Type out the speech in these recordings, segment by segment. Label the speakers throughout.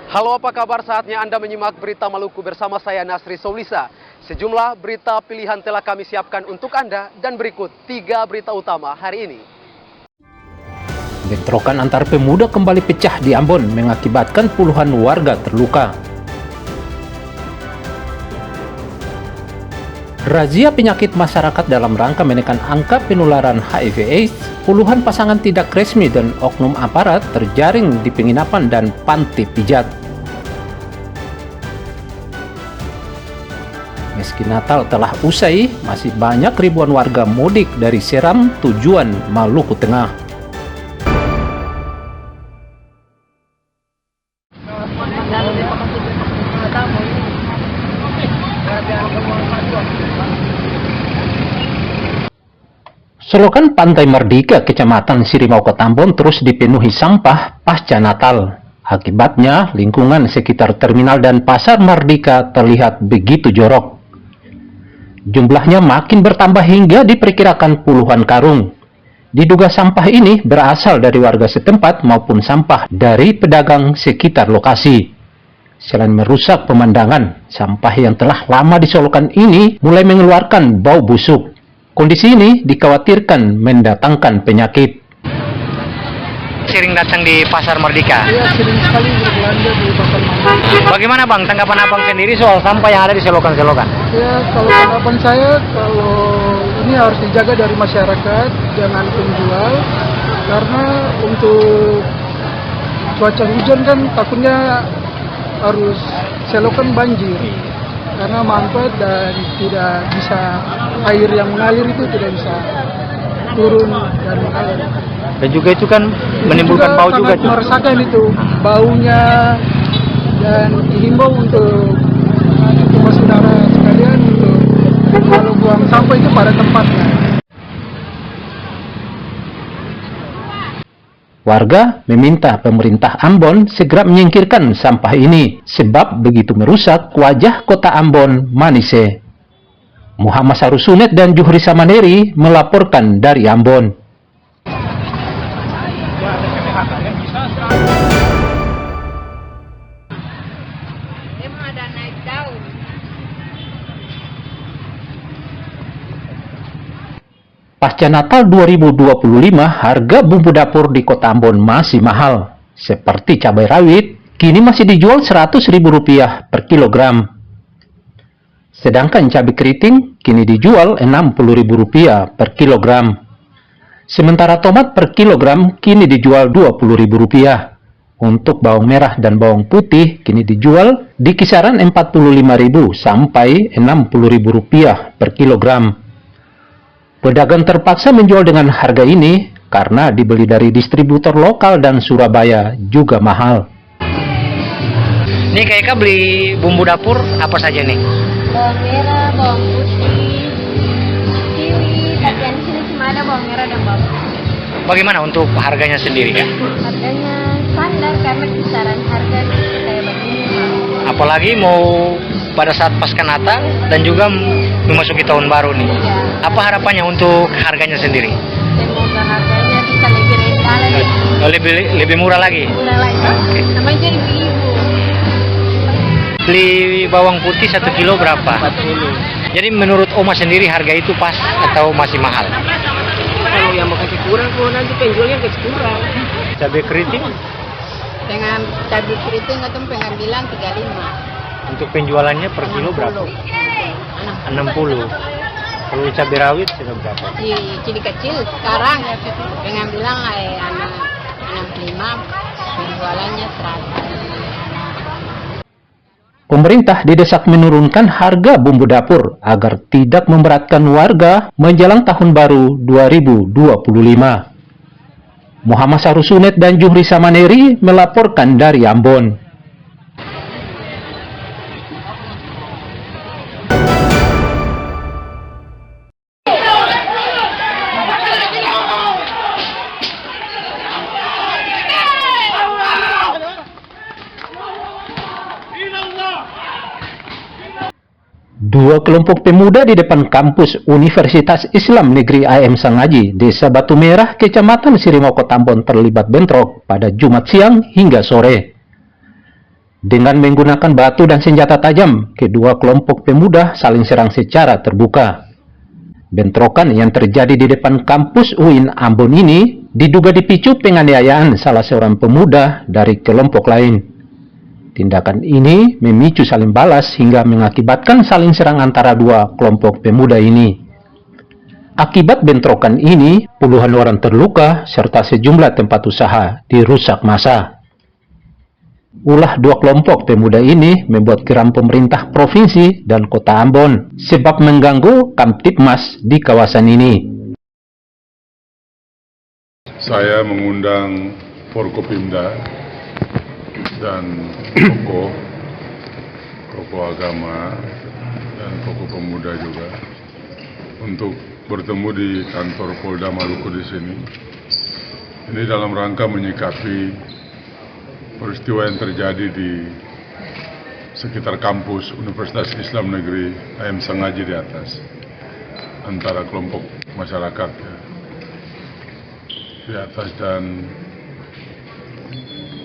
Speaker 1: Halo, apa kabar? Saatnya Anda menyimak berita Maluku bersama saya Nasri Soulisa. Sejumlah berita pilihan telah kami siapkan untuk Anda dan berikut 3 berita utama hari ini.
Speaker 2: Bentrokan antar pemuda kembali pecah di Ambon mengakibatkan puluhan warga terluka. Razia penyakit masyarakat dalam rangka menekan angka penularan HIV/AIDS, puluhan pasangan tidak resmi dan oknum aparat terjaring di penginapan dan panti pijat. Meski Natal telah usai, masih banyak ribuan warga mudik dari Seram tujuan Maluku Tengah. Selokan Pantai Merdeka, Kecamatan Sirimau, Kota Ambon terus dipenuhi sampah pasca Natal. Akibatnya, lingkungan sekitar terminal dan Pasar Merdeka terlihat begitu jorok. Jumlahnya makin bertambah hingga diperkirakan puluhan karung. Diduga sampah ini berasal dari warga setempat maupun sampah dari pedagang sekitar lokasi. Selain merusak pemandangan, sampah yang telah lama disolokan ini mulai mengeluarkan bau busuk. Kondisi ini dikhawatirkan mendatangkan penyakit.
Speaker 3: Sering datang di Pasar Merdeka?
Speaker 4: Iya, sering sekali berbelanja di Pasar Merdeka.
Speaker 3: Bagaimana Bang, tanggapan Abang sendiri soal sampah yang ada di selokan-selokan?
Speaker 4: Ya, kalau tanggapan saya, kalau ini harus dijaga dari masyarakat, jangan penjual. Karena untuk cuaca hujan kan takutnya harus selokan banjir. Karena mampet dan tidak bisa, air yang mengalir itu tidak bisa turun dan mengalir.
Speaker 3: Dan juga itu kan menimbulkan bau juga.
Speaker 4: Sangat meresahkan itu baunya, dan dihimbau untuk saudara sekalian untuk kalau buang sampah itu pada tempatnya.
Speaker 2: Warga meminta pemerintah Ambon segera menyingkirkan sampah ini sebab begitu merusak wajah kota Ambon Manise. Muhammad Sarusunet dan Juhri Samaneri melaporkan dari Ambon. Pasca Natal 2025, harga bumbu dapur di Kota Ambon masih mahal. Seperti cabai rawit, kini masih dijual Rp100.000 per kilogram. Sedangkan cabai keriting kini dijual Rp60.000 per kilogram. Sementara tomat per kilogram kini dijual Rp20.000. Untuk bawang merah dan bawang putih kini dijual di kisaran Rp45.000 sampai Rp60.000 per kilogram. Pedagang terpaksa menjual dengan harga ini karena dibeli dari distributor lokal dan Surabaya juga mahal.
Speaker 3: Nih Kak beli bumbu dapur apa saja nih?
Speaker 5: Bawang merah, bawang putih, kiwi, tapi yang di sini cuma ada bawang merah dan bawang putih.
Speaker 3: Bagaimana untuk harganya sendiri Kak?
Speaker 5: Harganya standar karena kisaran harga kayak begini.
Speaker 3: Apalagi mau pada saat pasca Natal dan juga memasuki tahun baru nih.
Speaker 5: Ya.
Speaker 3: Apa harapannya untuk harganya sendiri?
Speaker 5: Semoga harganya bisa lebih rendah lagi.
Speaker 3: Lebih murah lagi?
Speaker 5: Murah lagi.
Speaker 3: Oke.
Speaker 5: Namanya jadi ibu.
Speaker 3: Beli bawang putih 1 kilo berapa?
Speaker 4: 40.
Speaker 3: Jadi menurut Oma sendiri harga itu pas atau masih mahal?
Speaker 4: Kalau yang mau kasih kurang, kalau nanti penjualnya kasih kurang.
Speaker 3: Cabai keriting
Speaker 5: Dengan cabai keriting atau pengambilan 35.
Speaker 3: untuk penjualannya per kilo berapa? 60. Kalau cabai rawit sudah berapa?
Speaker 5: Cili kecil sekarang pengambilan 65, penjualannya 100.
Speaker 2: Pemerintah didesak menurunkan harga bumbu dapur agar tidak memberatkan warga menjelang tahun baru 2025. Muhammad Sarusunet dan Juhri Samaneri melaporkan dari Ambon. Dua kelompok pemuda di depan kampus Universitas Islam Negeri AM Sangaji, Desa Batu Merah, Kecamatan Sirimau, Kota Ambon terlibat bentrok pada Jumat siang hingga sore. Dengan menggunakan batu dan senjata tajam, kedua kelompok pemuda saling serang secara terbuka. Bentrokan yang terjadi di depan kampus UIN Ambon ini diduga dipicu penganiayaan salah seorang pemuda dari kelompok lain. Tindakan ini memicu saling balas hingga mengakibatkan saling serang antara dua kelompok pemuda ini. Akibat bentrokan ini, puluhan orang terluka serta sejumlah tempat usaha dirusak massa. Ulah dua kelompok pemuda ini membuat geram pemerintah provinsi dan kota Ambon sebab mengganggu Kamtibmas di kawasan ini.
Speaker 6: Saya mengundang Forkopimda dan tokoh agama dan tokoh pemuda juga untuk bertemu di kantor Polda Maluku di sini. Ini dalam rangka menyikapi peristiwa yang terjadi di sekitar kampus Universitas Islam Negeri AM Sengaji di atas antara kelompok masyarakat di atas, dan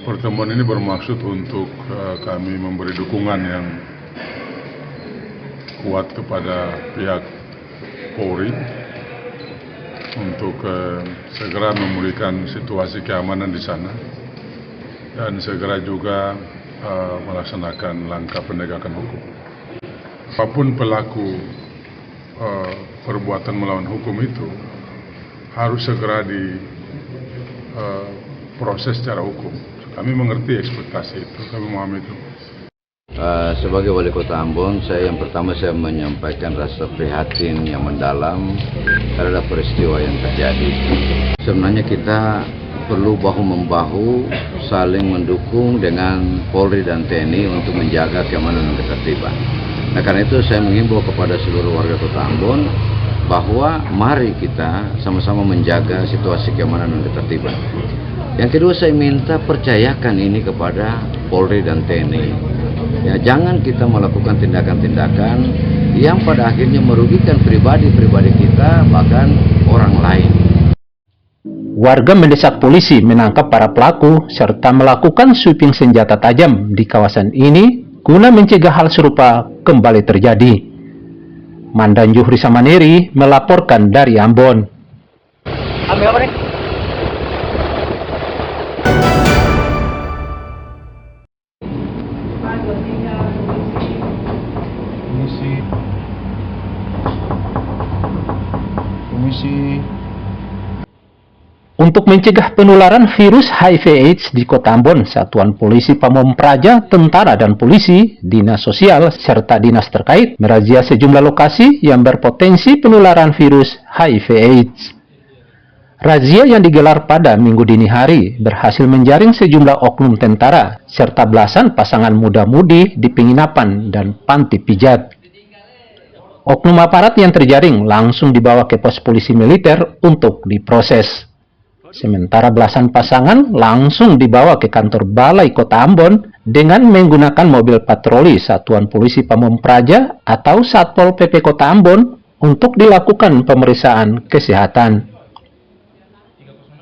Speaker 6: pertemuan ini bermaksud untuk kami memberi dukungan yang kuat kepada pihak Polri untuk segera memulihkan situasi keamanan di sana dan segera juga melaksanakan langkah penegakan hukum. Apapun pelaku perbuatan melawan hukum itu harus segera diproses secara hukum. Kami mengerti ekspektasi itu, kami memahami itu.
Speaker 7: Sebagai wali kota Ambon, yang pertama saya menyampaikan rasa prihatin yang mendalam terhadap peristiwa yang terjadi. Sebenarnya kita perlu bahu-membahu saling mendukung dengan Polri dan TNI untuk menjaga keamanan dan ketertiban. Nah, karena itu saya menghimbau kepada seluruh warga kota Ambon bahwa mari kita sama-sama menjaga situasi keamanan dan ketertiban. Yang kedua, saya minta percayakan ini kepada Polri dan TNI. Ya, jangan kita melakukan tindakan-tindakan yang pada akhirnya merugikan pribadi-pribadi kita, bahkan orang lain.
Speaker 2: Warga mendesak polisi menangkap para pelaku serta melakukan sweeping senjata tajam di kawasan ini guna mencegah hal serupa kembali terjadi. Mandan Juhri Samaneri melaporkan dari Ambon.
Speaker 1: Ambil apa nih?
Speaker 4: Komisi
Speaker 2: Untuk mencegah penularan virus HIV/AIDS di Kota Ambon, Satuan Polisi Pamong Praja, tentara dan polisi, dinas sosial, serta dinas terkait merazia sejumlah lokasi yang berpotensi penularan virus HIV/AIDS. Razia yang digelar pada Minggu dini hari berhasil menjaring sejumlah oknum tentara serta belasan pasangan muda-mudi di penginapan dan panti pijat. Oknum aparat yang terjaring langsung dibawa ke pos polisi militer untuk diproses. Sementara belasan pasangan langsung dibawa ke kantor Balai Kota Ambon dengan menggunakan mobil patroli Satuan Polisi Pamong Praja atau Satpol PP Kota Ambon untuk dilakukan pemeriksaan kesehatan.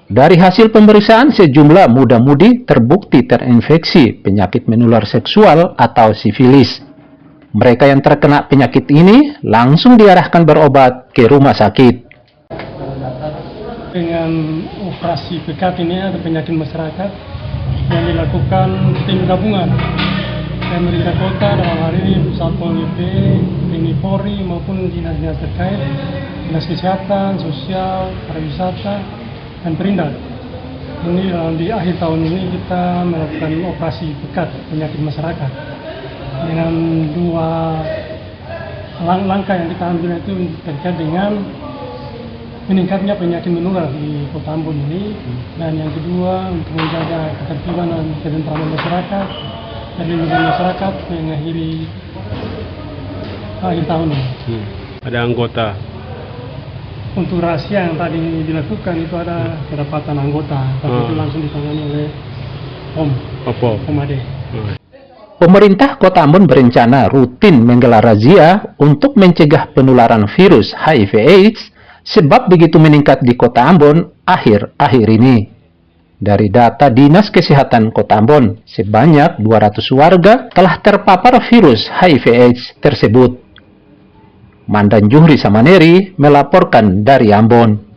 Speaker 2: Dari hasil pemeriksaan, sejumlah muda-mudi terbukti terinfeksi penyakit menular seksual atau sifilis. Mereka yang terkena penyakit ini langsung diarahkan berobat ke rumah sakit.
Speaker 8: Dengan operasi pekat ini ada penyakit masyarakat yang dilakukan tim gabungan pemerintah kota, dalam hal ini Satpol PP, TNI Polri maupun dinas-dinas terkait, dinas kesehatan, sosial, pariwisata, dan perindak. Ini di akhir tahun ini kita melakukan operasi pekat penyakit masyarakat dengan dua langkah yang kita ambil, itu terkait dengan meningkatnya penyakit menular di Kota Ambon ini, dan yang kedua untuk menjaga ketertiban dan ketentraman masyarakat dan lingkungan masyarakat mengakhiri akhir tahun ini.
Speaker 3: Ada anggota.
Speaker 8: Untuk rahasia yang tadi dilakukan itu ada kedapatan anggota, tapi itu langsung ditangani oleh Om Ade.
Speaker 2: Pemerintah Kota Ambon berencana rutin menggelar razia untuk mencegah penularan virus HIV/AIDS sebab begitu meningkat di Kota Ambon akhir-akhir ini. Dari data Dinas Kesehatan Kota Ambon, sebanyak 200 warga telah terpapar virus HIV/AIDS tersebut. Mandan Juhri Samaneri melaporkan dari Ambon.